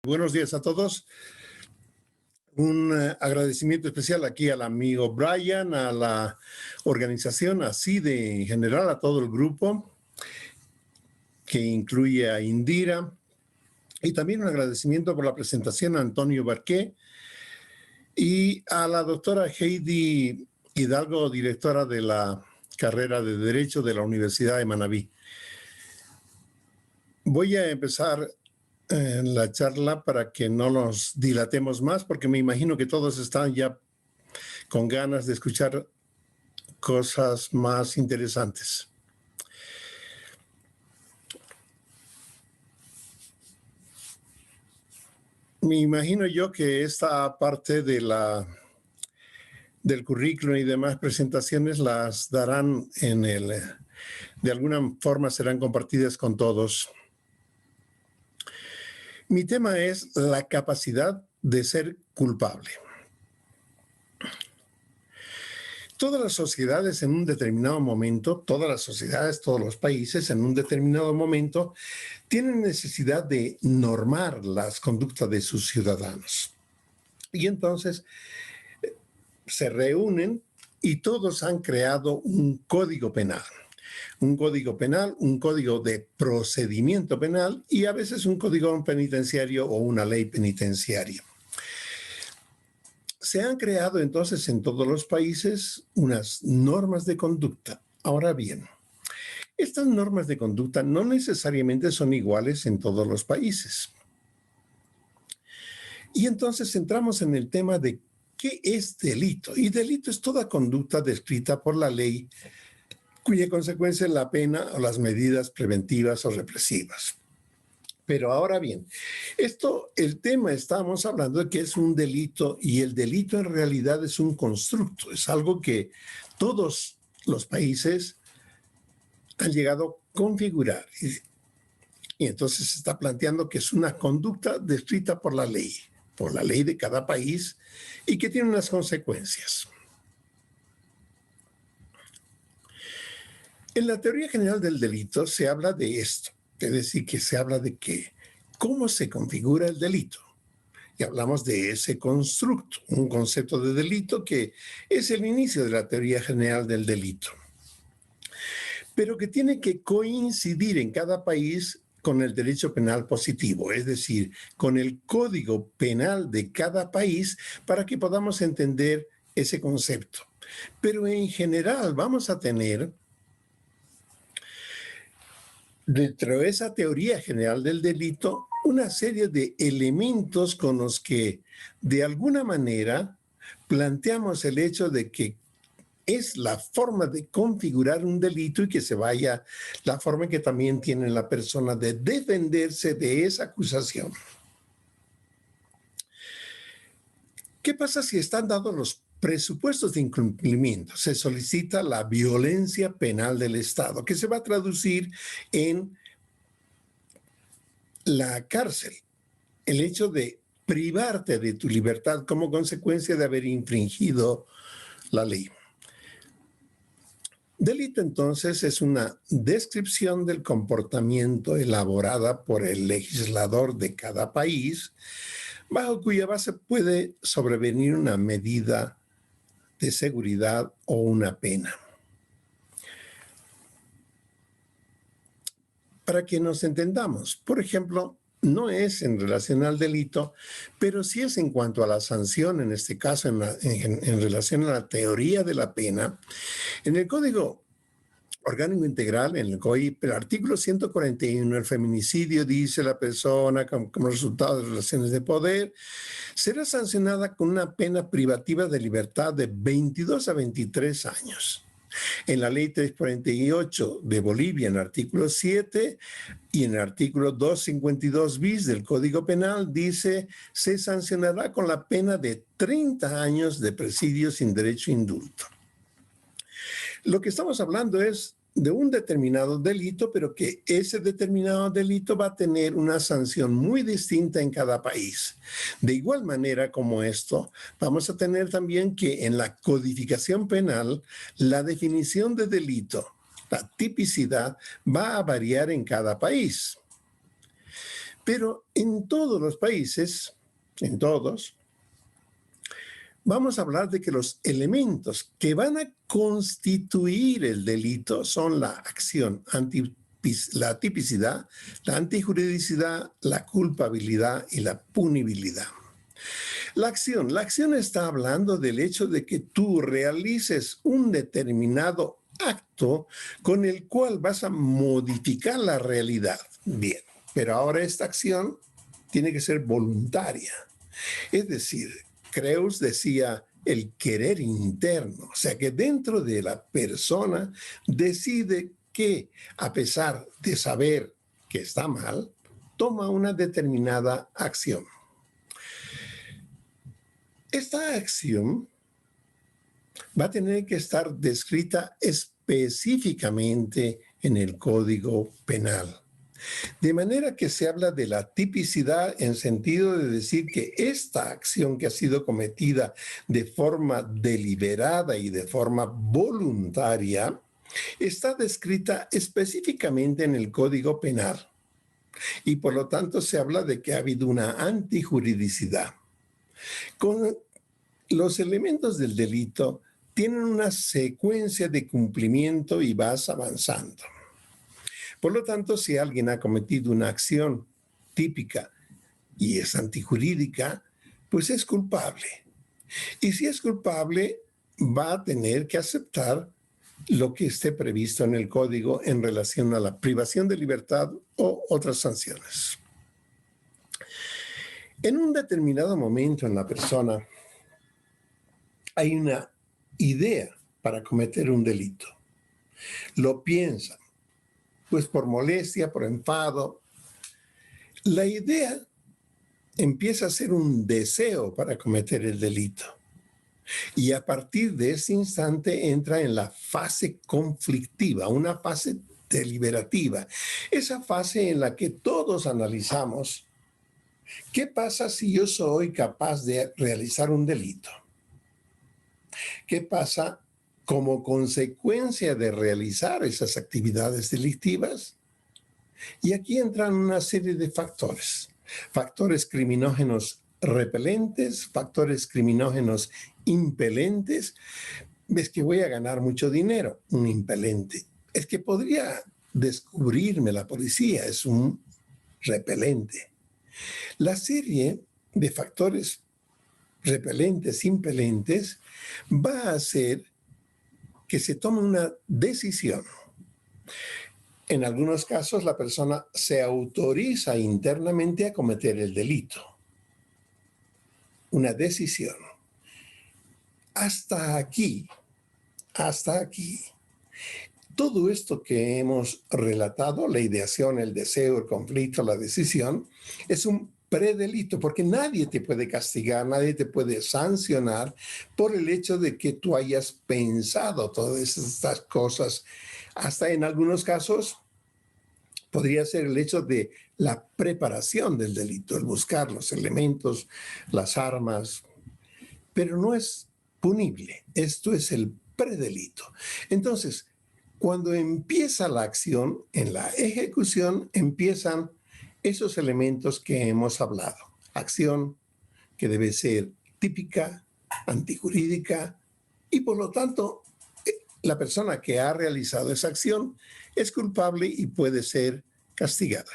Buenos días a todos. Un agradecimiento especial aquí al amigo Brian, a la organización, así de en general a todo el grupo, que incluye a Indira, y también un agradecimiento por la presentación a Antonio Barqué y a la doctora Heidi Hidalgo, directora de la carrera de Derecho de la Universidad de Manabí. Voy a empezar la charla para que no nos dilatemos más, porque me imagino que todos están ya con ganas de escuchar cosas más interesantes. Me imagino yo que esta parte de del currículum y demás presentaciones las darán de alguna forma serán compartidas con todos. Mi tema es la capacidad de ser culpable. Todas las sociedades en un determinado momento, todas las sociedades, todos los países en un determinado momento tienen necesidad de normar las conductas de sus ciudadanos. Y entonces se reúnen y todos han creado un código penal. Un código penal, un código de procedimiento penal y a veces un código penitenciario o una ley penitenciaria. Se han creado entonces en todos los países unas normas de conducta. Ahora bien, estas normas de conducta no necesariamente son iguales en todos los países. Y entonces entramos en el tema de qué es delito. Y delito es toda conducta descrita por la ley cuya consecuencia es la pena o las medidas preventivas o represivas. Pero ahora bien, el tema estamos hablando de que es un delito y el delito en realidad es un constructo, es algo que todos los países han llegado a configurar. Y entonces se está planteando que es una conducta descrita por la ley de cada país y que tiene unas consecuencias. En la teoría general del delito se habla de esto, es decir, que se habla de cómo se configura el delito. Y hablamos de ese constructo, un concepto de delito que es el inicio de la teoría general del delito, pero que tiene que coincidir en cada país con el derecho penal positivo, es decir, con el código penal de cada país para que podamos entender ese concepto. Pero en general vamos a tener dentro de esa teoría general del delito, una serie de elementos con los que, de alguna manera, planteamos el hecho de que es la forma de configurar un delito y que se vaya la forma en que también tiene la persona de defenderse de esa acusación. ¿Qué pasa si están dados los presupuestos de incumplimiento? Se solicita la violencia penal del Estado, que se va a traducir en la cárcel, el hecho de privarte de tu libertad como consecuencia de haber infringido la ley. Delito, entonces, es una descripción del comportamiento elaborada por el legislador de cada país, bajo cuya base puede sobrevenir una medida de seguridad o una pena. Para que nos entendamos, por ejemplo, no es en relación al delito, pero sí es en cuanto a la sanción, en este caso en relación a la teoría de la pena. En el Código Orgánico Integral, en el COI, el artículo 141, el feminicidio, dice la persona como resultado de relaciones de poder, será sancionada con una pena privativa de libertad de 22 a 23 años. En la ley 348 de Bolivia, en el artículo 7 y en el artículo 252 bis del Código Penal, dice, se sancionará con la pena de 30 años de presidio sin derecho a indulto. Lo que estamos hablando es de un determinado delito, pero que ese determinado delito va a tener una sanción muy distinta en cada país. De igual manera como esto, vamos a tener también que en la codificación penal, la definición de delito, la tipicidad, va a variar en cada país. Pero en todos los países, en todos, vamos a hablar de que los elementos que van a constituir el delito son la acción, la tipicidad, la antijuridicidad, la culpabilidad y la punibilidad. La acción está hablando del hecho de que tú realices un determinado acto con el cual vas a modificar la realidad. Bien, pero ahora esta acción tiene que ser voluntaria. Es decir, Creus decía el querer interno, o sea que dentro de la persona decide que, a pesar de saber que está mal, toma una determinada acción. Esta acción va a tener que estar descrita específicamente en el Código Penal. De manera que se habla de la tipicidad en sentido de decir que esta acción que ha sido cometida de forma deliberada y de forma voluntaria está descrita específicamente en el Código Penal. Y por lo tanto se habla de que ha habido una antijuridicidad. Con los elementos del delito tienen una secuencia de cumplimiento y vas avanzando. Por lo tanto, si alguien ha cometido una acción típica y es antijurídica, pues es culpable. Y si es culpable, va a tener que aceptar lo que esté previsto en el código en relación a la privación de libertad o otras sanciones. En un determinado momento en la persona hay una idea para cometer un delito. Lo piensa, pues por molestia, por enfado. La idea empieza a ser un deseo para cometer el delito. Y a partir de ese instante entra en la fase conflictiva, una fase deliberativa. Esa fase en la que todos analizamos qué pasa si yo soy capaz de realizar un delito. ¿Qué pasa como consecuencia de realizar esas actividades delictivas? Y aquí entran una serie de factores. Factores criminógenos repelentes, factores criminógenos impelentes. ¿Ves que voy a ganar mucho dinero? Un impelente. Es que podría descubrirme la policía, es un repelente. La serie de factores repelentes, impelentes, va a hacer que se tome una decisión. En algunos casos, la persona se autoriza internamente a cometer el delito. Una decisión. Hasta aquí, todo esto que hemos relatado, la ideación, el deseo, el conflicto, la decisión, es un predelito, porque nadie te puede castigar, nadie te puede sancionar por el hecho de que tú hayas pensado todas estas cosas. Hasta en algunos casos podría ser el hecho de la preparación del delito, el buscar los elementos, las armas, pero no es punible. Esto es el predelito. Entonces, cuando empieza la acción, en la ejecución empiezan esos elementos que hemos hablado. Acción que debe ser típica, antijurídica y por lo tanto la persona que ha realizado esa acción es culpable y puede ser castigada.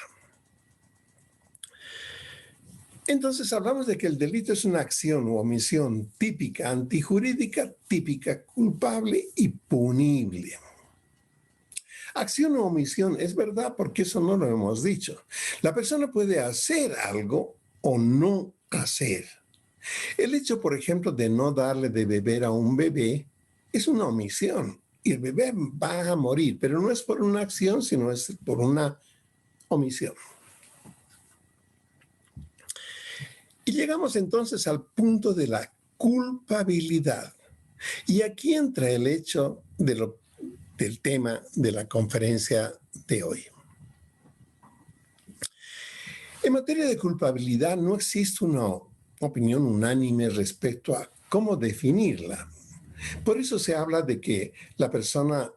Entonces hablamos de que el delito es una acción o omisión típica, antijurídica, típica, culpable y punible. Acción o omisión es verdad porque eso no lo hemos dicho. La persona puede hacer algo o no hacer. El hecho, por ejemplo, de no darle de beber a un bebé es una omisión y el bebé va a morir, pero no es por una acción, sino es por una omisión. Y llegamos entonces al punto de la culpabilidad. Y aquí entra el hecho del tema de la conferencia de hoy. En materia de culpabilidad no existe una opinión unánime respecto a cómo definirla. Por eso se habla de que la persona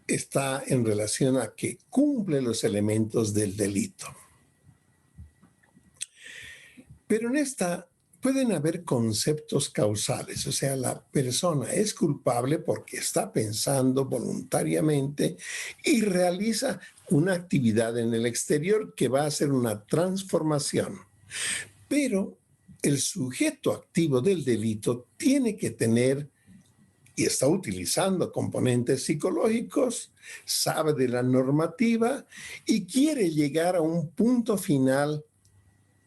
está en relación a que cumple los elementos del delito. Pero en esta pueden haber conceptos causales, o sea, la persona es culpable porque está pensando voluntariamente y realiza una actividad en el exterior que va a hacer una transformación. Pero el sujeto activo del delito tiene que tener y está utilizando componentes psicológicos, sabe de la normativa y quiere llegar a un punto final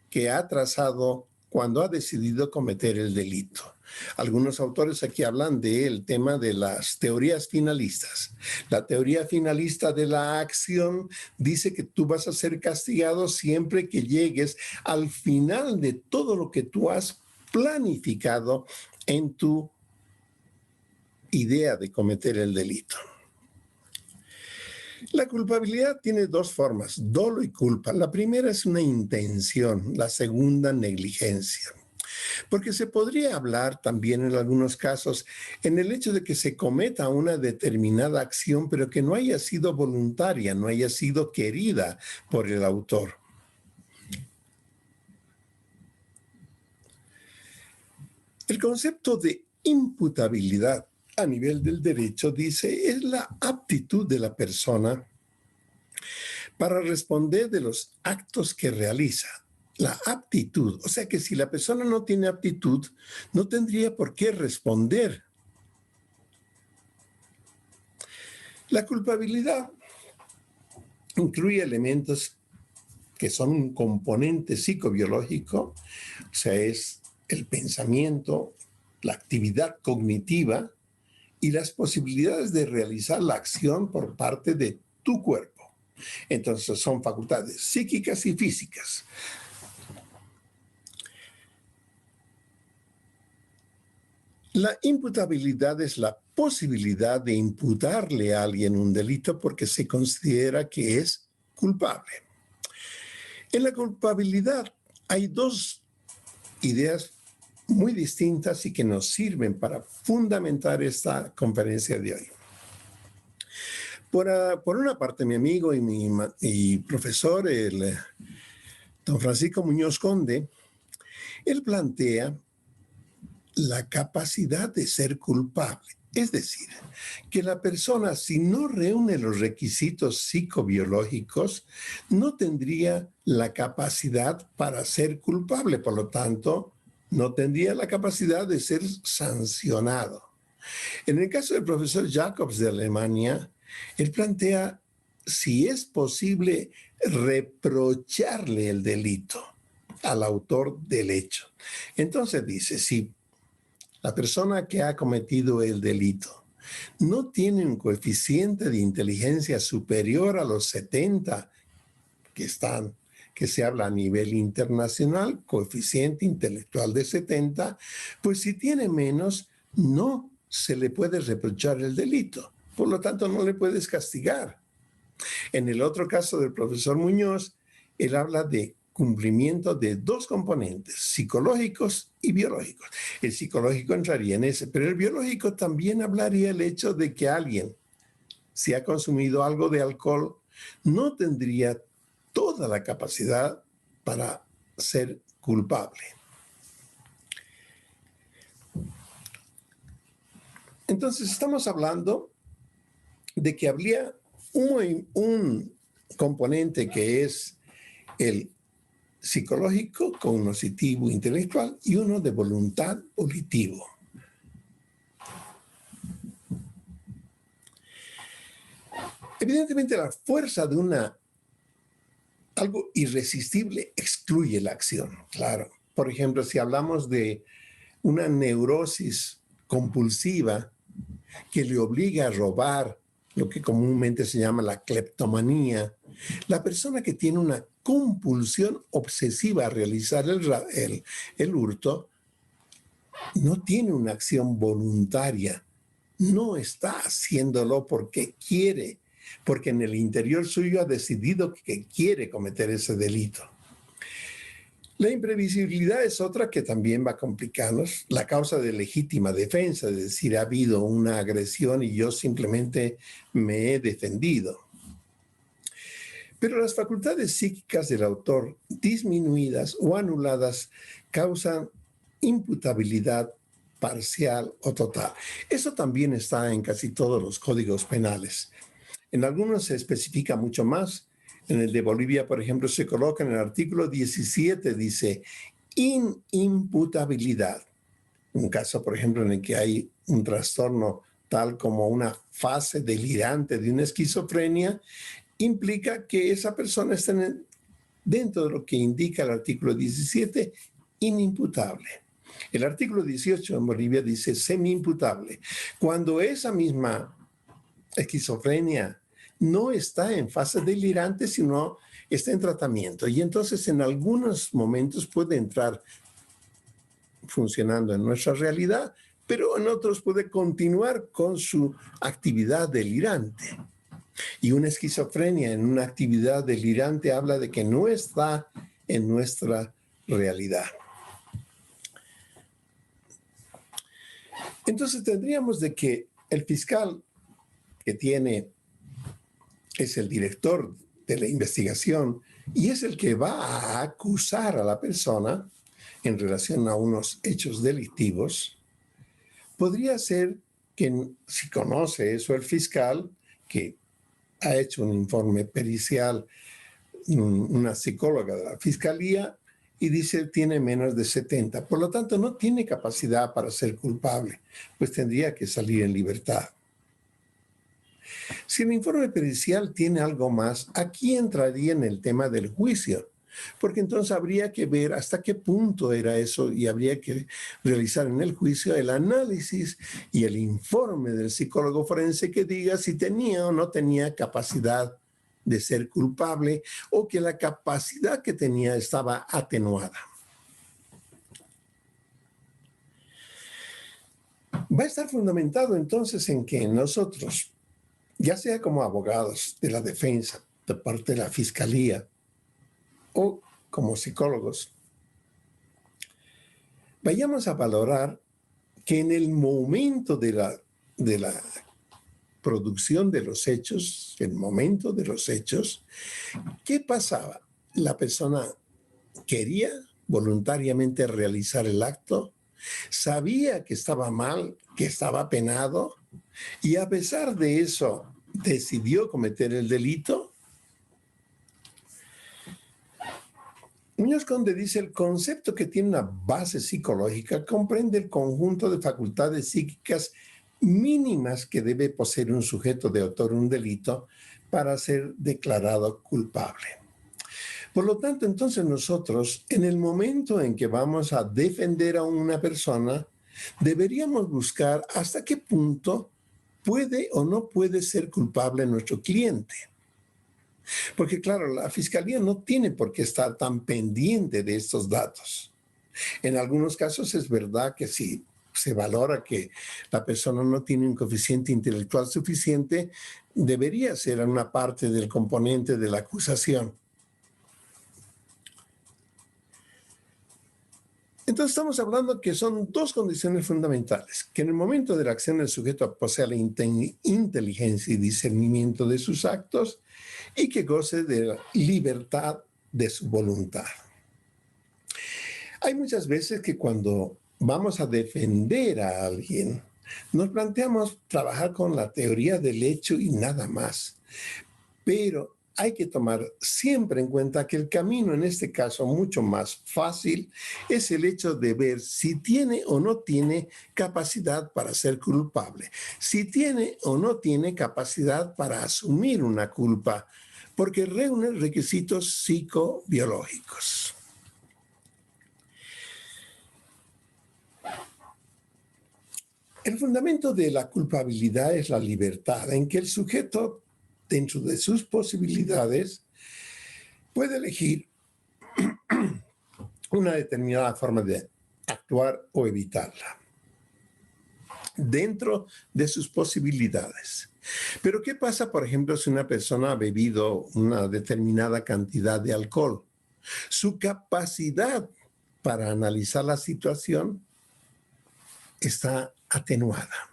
que ha trazado cuando ha decidido cometer el delito. Algunos autores aquí hablan del tema de las teorías finalistas. La teoría finalista de la acción dice que tú vas a ser castigado siempre que llegues al final de todo lo que tú has planificado en tu idea de cometer el delito. La culpabilidad tiene dos formas, dolo y culpa. La primera es una intención, la segunda negligencia. Porque se podría hablar también en algunos casos en el hecho de que se cometa una determinada acción, pero que no haya sido voluntaria, no haya sido querida por el autor. El concepto de imputabilidad a nivel del derecho dice es la aptitud de la persona para responder de los actos que realiza. La aptitud, o sea que si la persona no tiene aptitud, no tendría por qué responder. La culpabilidad incluye elementos que son un componente psicobiológico, o sea, es el pensamiento, la actividad cognitiva y las posibilidades de realizar la acción por parte de tu cuerpo. Entonces son facultades psíquicas y físicas. La imputabilidad es la posibilidad de imputarle a alguien un delito porque se considera que es culpable. En la culpabilidad hay dos ideas muy distintas y que nos sirven para fundamentar esta conferencia de hoy. Por una parte, mi amigo y profesor, el don Francisco Muñoz Conde, él plantea la capacidad de ser culpable. Es decir, que la persona, si no reúne los requisitos psicobiológicos, no tendría la capacidad para ser culpable. Por lo tanto, no tendría la capacidad de ser sancionado. En el caso del profesor Jacobs de Alemania, él plantea si es posible reprocharle el delito al autor del hecho. Entonces dice, si la persona que ha cometido el delito no tiene un coeficiente de inteligencia superior a los 70 que se habla a nivel internacional, coeficiente intelectual de 70, pues si tiene menos, no se le puede reprochar el delito. Por lo tanto, no le puedes castigar. En el otro caso del profesor Muñoz, él habla de cumplimiento de dos componentes, psicológicos y biológicos. El psicológico entraría en ese, pero el biológico también hablaría el hecho de que alguien, si ha consumido algo de alcohol, no tendría toda la capacidad para ser culpable. Entonces, estamos hablando de que habría un componente que es el psicológico, cognoscitivo, intelectual y uno de voluntad volitivo. Evidentemente, la fuerza de algo irresistible excluye la acción, claro. Por ejemplo, si hablamos de una neurosis compulsiva que le obliga a robar, lo que comúnmente se llama la cleptomanía, la persona que tiene una compulsión obsesiva a realizar el hurto no tiene una acción voluntaria, no está haciéndolo porque quiere, porque en el interior suyo ha decidido que quiere cometer ese delito. La imprevisibilidad es otra que también va a complicarnos. La causa de legítima defensa, es decir, ha habido una agresión y yo simplemente me he defendido. Pero las facultades psíquicas del autor disminuidas o anuladas causan imputabilidad parcial o total. Eso también está en casi todos los códigos penales. En algunos se especifica mucho más. En el de Bolivia, por ejemplo, se coloca en el artículo 17, dice inimputabilidad. Un caso, por ejemplo, en el que hay un trastorno tal como una fase delirante de una esquizofrenia, implica que esa persona está dentro de lo que indica el artículo 17, inimputable. El artículo 18 en Bolivia dice semi-imputable. Cuando esa misma esquizofrenia no está en fase delirante, sino está en tratamiento. Y entonces en algunos momentos puede entrar funcionando en nuestra realidad, pero en otros puede continuar con su actividad delirante. Y una esquizofrenia en una actividad delirante habla de que no está en nuestra realidad. Entonces tendríamos de que el fiscal es el director de la investigación y es el que va a acusar a la persona en relación a unos hechos delictivos. Podría ser que, si conoce eso el fiscal, que ha hecho un informe pericial, una psicóloga de la fiscalía, y dice tiene menos de 70. Por lo tanto, no tiene capacidad para ser culpable, pues tendría que salir en libertad. Si el informe pericial tiene algo más, aquí entraría en el tema del juicio, porque entonces habría que ver hasta qué punto era eso y habría que realizar en el juicio el análisis y el informe del psicólogo forense que diga si tenía o no tenía capacidad de ser culpable o que la capacidad que tenía estaba atenuada. Va a estar fundamentado entonces en que nosotros, ya sea como abogados de la defensa, de parte de la fiscalía o como psicólogos, vayamos a valorar que en el momento de la producción de los hechos, el momento de los hechos, ¿qué pasaba? La persona quería voluntariamente realizar el acto, sabía que estaba mal, que estaba penado, y a pesar de eso decidió cometer el delito. Muñoz Conde dice, el concepto que tiene una base psicológica comprende el conjunto de facultades psíquicas mínimas que debe poseer un sujeto de autor un delito para ser declarado culpable. Por lo tanto, entonces nosotros, en el momento en que vamos a defender a una persona, deberíamos buscar hasta qué punto puede o no puede ser culpable nuestro cliente. Porque claro, la fiscalía no tiene por qué estar tan pendiente de estos datos. En algunos casos es verdad que si se valora que la persona no tiene un coeficiente intelectual suficiente, debería ser una parte del componente de la acusación. Entonces estamos hablando que son dos condiciones fundamentales, que en el momento de la acción el sujeto posea la inteligencia y discernimiento de sus actos y que goce de la libertad de su voluntad. Hay muchas veces que cuando vamos a defender a alguien, nos planteamos trabajar con la teoría del hecho y nada más, pero hay que tomar siempre en cuenta que el camino, en este caso mucho más fácil, es el hecho de ver si tiene o no tiene capacidad para ser culpable, si tiene o no tiene capacidad para asumir una culpa, porque reúne requisitos psicobiológicos. El fundamento de la culpabilidad es la libertad, en que el sujeto, dentro de sus posibilidades, puede elegir una determinada forma de actuar o evitarla, dentro de sus posibilidades. Pero ¿qué pasa, por ejemplo, si una persona ha bebido una determinada cantidad de alcohol? Su capacidad para analizar la situación está atenuada.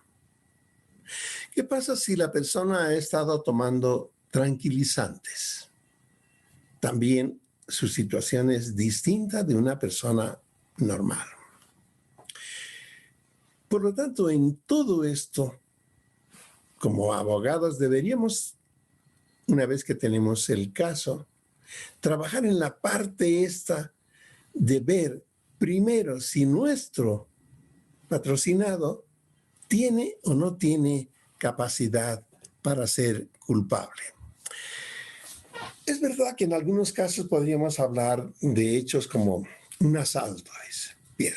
¿Qué pasa si la persona ha estado tomando tranquilizantes? también su situación es distinta de una persona normal. Por lo tanto, en todo esto, como abogados, deberíamos, una vez que tenemos el caso, trabajar en la parte esta de ver primero si nuestro patrocinado tiene o no tiene capacidad para ser culpable. Es verdad que en algunos casos podríamos hablar de hechos como un asalto. Bien.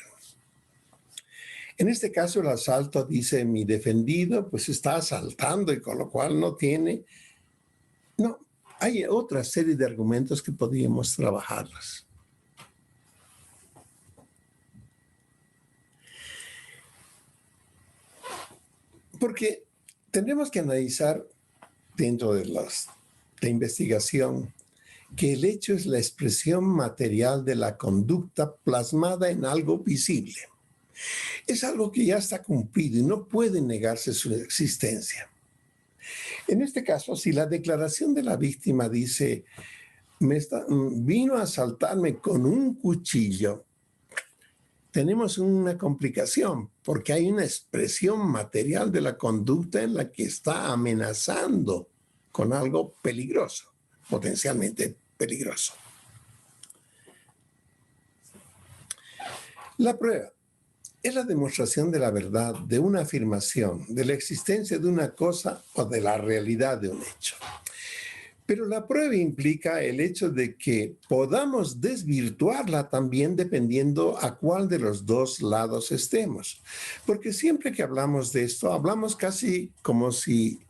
En este caso el asalto, dice mi defendido, pues está asaltando y con lo cual no tiene. No, hay otra serie de argumentos que podríamos trabajarlos. Porque tendremos que analizar dentro de la investigación que el hecho es la expresión material de la conducta plasmada en algo visible. Es algo que ya está cumplido y no puede negarse su existencia. En este caso, si la declaración de la víctima dice, vino a asaltarme con un cuchillo, tenemos una complicación porque hay una expresión material de la conducta en la que está amenazando con algo peligroso, potencialmente peligroso. La prueba es la demostración de la verdad de una afirmación, de la existencia de una cosa o de la realidad de un hecho. Pero la prueba implica el hecho de que podamos desvirtuarla también dependiendo a cuál de los dos lados estemos. Porque siempre que hablamos de esto, hablamos casi como si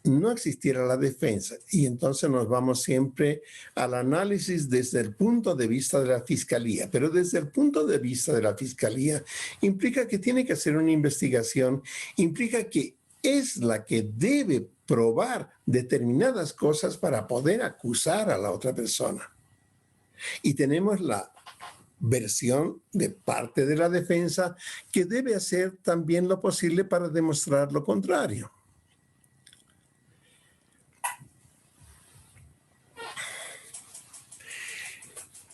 no existiera la defensa. Y entonces nos vamos siempre al análisis desde el punto de vista de la fiscalía. Pero desde el punto de vista de la fiscalía implica que tiene que hacer una investigación, implica que es la que debe probar determinadas cosas para poder acusar a la otra persona. Y tenemos la versión de parte de la defensa que debe hacer también lo posible para demostrar lo contrario.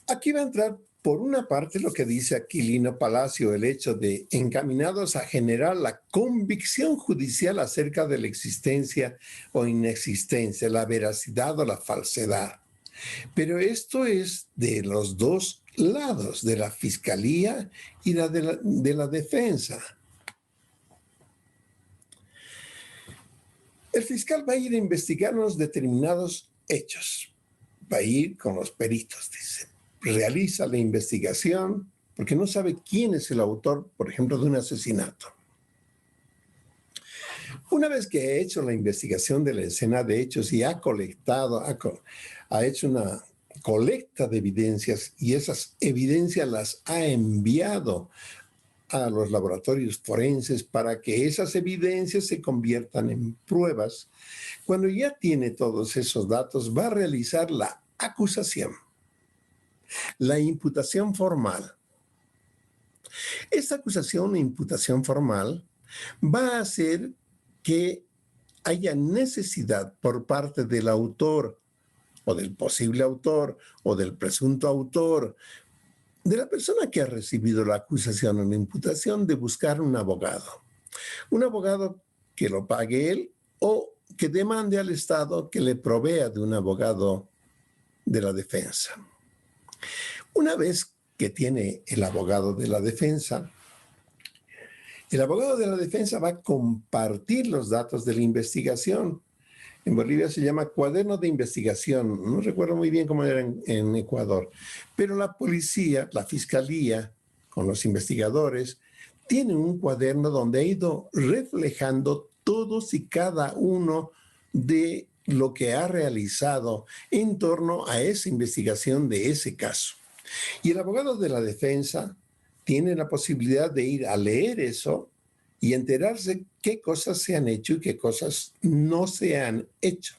Aquí va a entrar por una parte lo que dice Aquilino Palacio, el hecho de encaminados a generar la convicción judicial acerca de la existencia o inexistencia, la veracidad o la falsedad. Pero esto es de los dos lados, de la fiscalía y de la defensa. El fiscal va a ir a investigar unos determinados hechos. Va a ir con los peritos, dice. Realiza la investigación porque no sabe quién es el autor, por ejemplo, de un asesinato. Una vez que ha hecho la investigación de la escena de hechos y ha hecho una colecta de evidencias y esas evidencias las ha enviado a los laboratorios forenses para que esas evidencias se conviertan en pruebas, cuando ya tiene todos esos datos, va a realizar la acusación. La imputación formal. Esta acusación o imputación formal va a hacer que haya necesidad por parte del autor o del posible autor o del presunto autor, de la persona que ha recibido la acusación o la imputación, de buscar un abogado. Un abogado que lo pague él o que demande al Estado que le provea de un abogado de la defensa. Una vez que tiene el abogado de la defensa, el abogado de la defensa va a compartir los datos de la investigación. En Bolivia se llama cuaderno de investigación. No recuerdo muy bien cómo era en Ecuador. Pero la policía, la fiscalía, con los investigadores, tiene un cuaderno donde ha ido reflejando todos y cada uno de lo que ha realizado en torno a esa investigación de ese caso. Y el abogado de la defensa tiene la posibilidad de ir a leer eso y enterarse qué cosas se han hecho y qué cosas no se han hecho.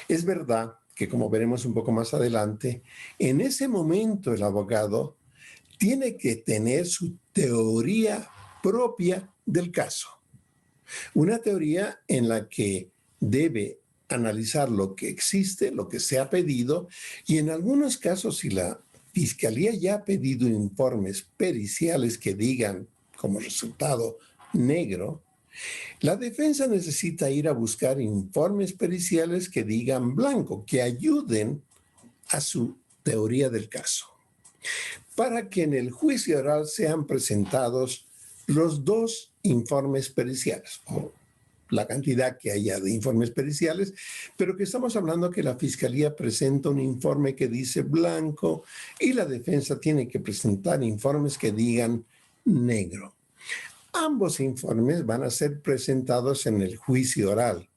Es verdad que, como veremos un poco más adelante, en ese momento el abogado tiene que tener su teoría propia del caso. Una teoría en la que debe analizar lo que existe, lo que se ha pedido, y en algunos casos, si la Fiscalía ya ha pedido informes periciales que digan como resultado negro, la defensa necesita ir a buscar informes periciales que digan blanco, que ayuden a su teoría del caso, para que en el juicio oral sean presentados los dos informes periciales, o la cantidad que haya de informes periciales, pero que estamos hablando que la Fiscalía presenta un informe que dice blanco y la defensa tiene que presentar informes que digan negro. Ambos informes van a ser presentados en el juicio oral,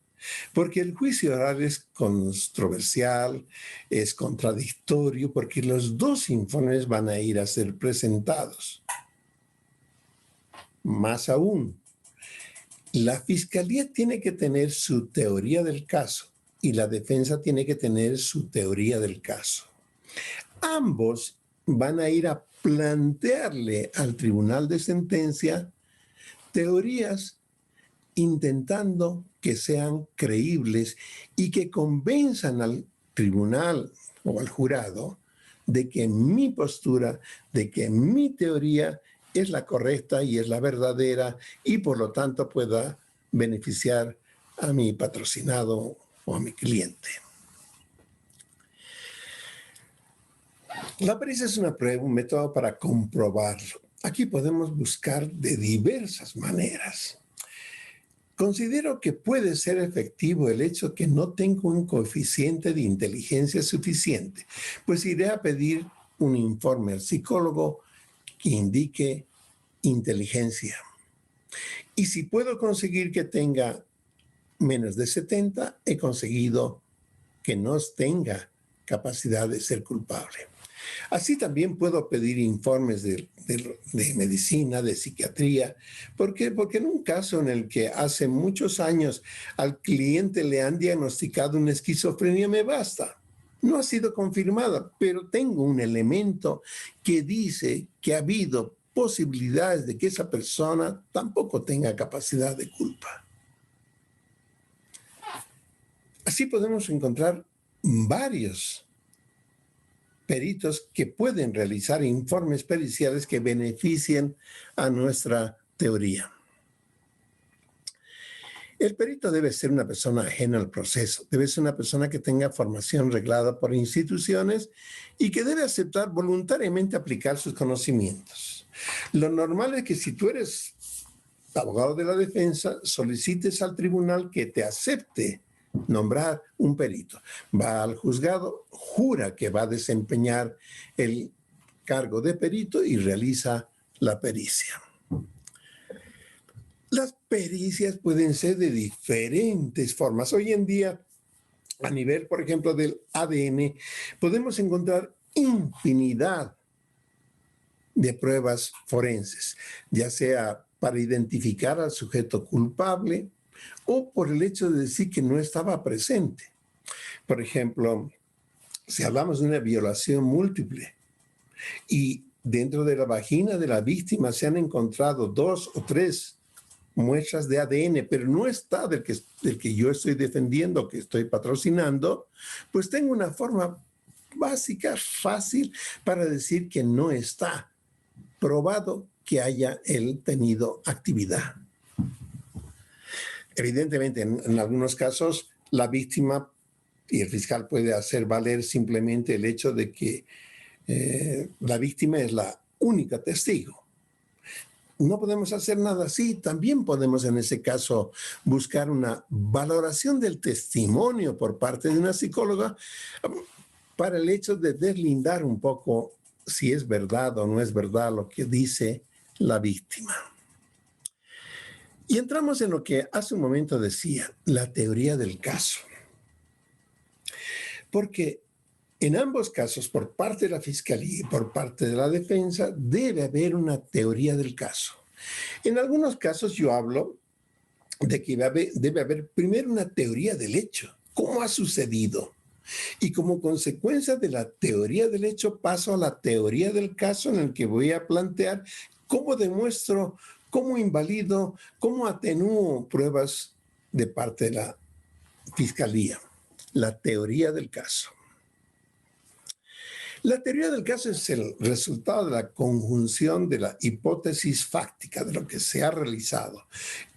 porque el juicio oral es controversial, es contradictorio, porque los dos informes van a ir a ser presentados. Más aún, la Fiscalía tiene que tener su teoría del caso y la defensa tiene que tener su teoría del caso. Ambos van a ir a plantearle al tribunal de sentencia teorías intentando que sean creíbles y que convenzan al tribunal o al jurado de que mi postura, de que mi teoría es la correcta y es la verdadera y por lo tanto pueda beneficiar a mi patrocinado o a mi cliente. La pericia es una prueba, un método para comprobarlo. Aquí podemos buscar de diversas maneras. Considero que puede ser efectivo el hecho que no tengo un coeficiente de inteligencia suficiente, pues iré a pedir un informe al psicólogo que indique inteligencia. Y si puedo conseguir que tenga menos de 70, he conseguido que no tenga capacidad de ser culpable. Así también puedo pedir informes de medicina, de psiquiatría. ¿Por qué? Porque en un caso en el que hace muchos años al cliente le han diagnosticado una esquizofrenia, me basta. No ha sido confirmada, pero tengo un elemento que dice que ha habido posibilidades de que esa persona tampoco tenga capacidad de culpa. Así podemos encontrar varios peritos que pueden realizar informes periciales que beneficien a nuestra teoría. El perito debe ser una persona ajena al proceso, debe ser una persona que tenga formación reglada por instituciones y que debe aceptar voluntariamente aplicar sus conocimientos. Lo normal es que si tú eres abogado de la defensa, solicites al tribunal que te acepte nombrar un perito. Va al juzgado, jura que va a desempeñar el cargo de perito y realiza la pericia. Las pericias pueden ser de diferentes formas. Hoy en día, a nivel, por ejemplo, del ADN, podemos encontrar infinidad de pruebas forenses, ya sea para identificar al sujeto culpable o por el hecho de decir que no estaba presente. Por ejemplo, si hablamos de una violación múltiple y dentro de la vagina de la víctima se han encontrado 2 o 3 muestras de ADN, pero no está del que yo estoy defendiendo, que estoy patrocinando, pues tengo una forma básica, fácil, para decir que no está probado que haya él tenido actividad. Evidentemente, en algunos casos, la víctima y el fiscal puede hacer valer simplemente el hecho de que la víctima es la única testigo. No podemos hacer nada así. También podemos en ese caso buscar una valoración del testimonio por parte de una psicóloga para el hecho de deslindar un poco si es verdad o no es verdad lo que dice la víctima. Y entramos en lo que hace un momento decía, la teoría del caso. Porque en ambos casos, por parte de la Fiscalía y por parte de la defensa, debe haber una teoría del caso. En algunos casos yo hablo de que debe haber primero una teoría del hecho. ¿Cómo ha sucedido? Y como consecuencia de la teoría del hecho, paso a la teoría del caso en el que voy a plantear cómo demuestro, cómo invalido, cómo atenúo pruebas de parte de la fiscalía, la teoría del caso. La teoría del caso es el resultado de la conjunción de la hipótesis fáctica de lo que se ha realizado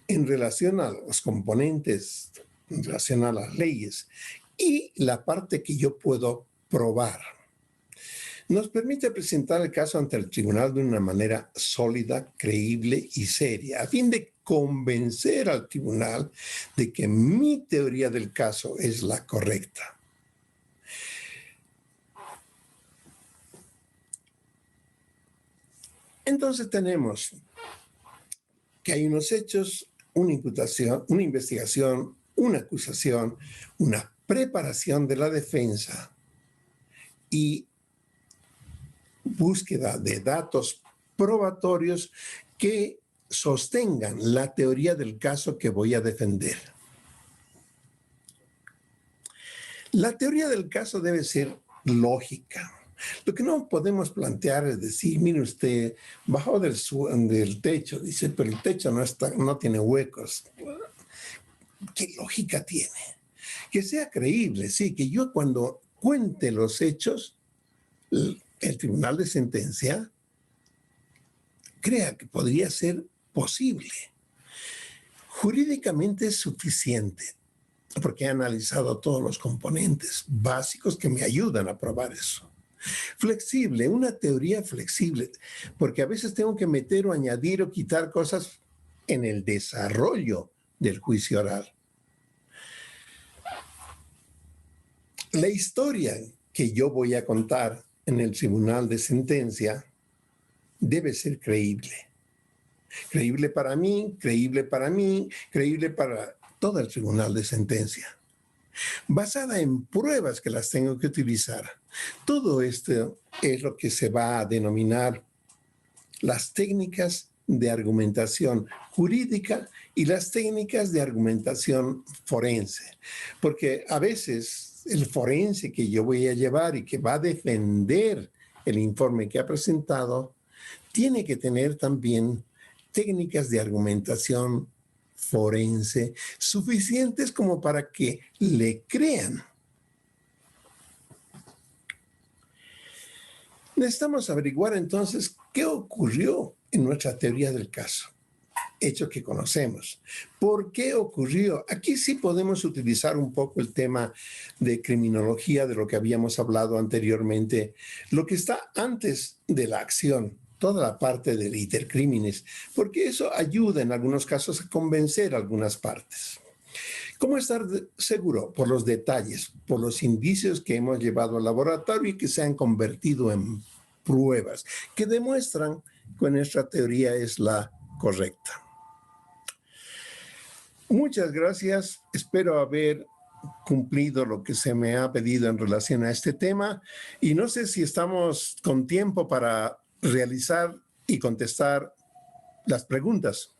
en relación a los componentes, en relación a las leyes y la parte que yo puedo probar. Nos permite presentar el caso ante el tribunal de una manera sólida, creíble y seria, a fin de convencer al tribunal de que mi teoría del caso es la correcta. Entonces tenemos que hay unos hechos, una imputación, una investigación, una acusación, una preparación de la defensa y búsqueda de datos probatorios que sostengan la teoría del caso que voy a defender. La teoría del caso debe ser lógica. Lo que no podemos plantear es decir, mire usted, bajó del techo, dice, pero el techo no tiene huecos. ¿Qué lógica tiene? Que sea creíble, sí, que yo cuando cuente los hechos, el tribunal de sentencia crea que podría ser posible. Jurídicamente es suficiente, porque he analizado todos los componentes básicos que me ayudan a probar eso. Flexible, una teoría flexible, porque a veces tengo que meter o añadir o quitar cosas en el desarrollo del juicio oral. La historia que yo voy a contar en el tribunal de sentencia debe ser creíble. Creíble para mí, creíble para todo el tribunal de sentencia. Basada en pruebas que las tengo que utilizar. Todo esto es lo que se va a denominar las técnicas de argumentación jurídica y las técnicas de argumentación forense. Porque a veces el forense que yo voy a llevar y que va a defender el informe que ha presentado, tiene que tener también técnicas de argumentación forense suficientes como para que le crean. Necesitamos averiguar entonces qué ocurrió en nuestra teoría del caso, hecho que conocemos. ¿Por qué ocurrió? Aquí sí podemos utilizar un poco el tema de criminología de lo que habíamos hablado anteriormente, lo que está antes de la acción, toda la parte del iter criminis, porque eso ayuda en algunos casos a convencer algunas partes. ¿Cómo estar seguro? Por los detalles, por los indicios que hemos llevado al laboratorio y que se han convertido en pruebas que demuestran que nuestra teoría es la correcta. Muchas gracias. Espero haber cumplido lo que se me ha pedido en relación a este tema y no sé si estamos con tiempo para realizar y contestar las preguntas.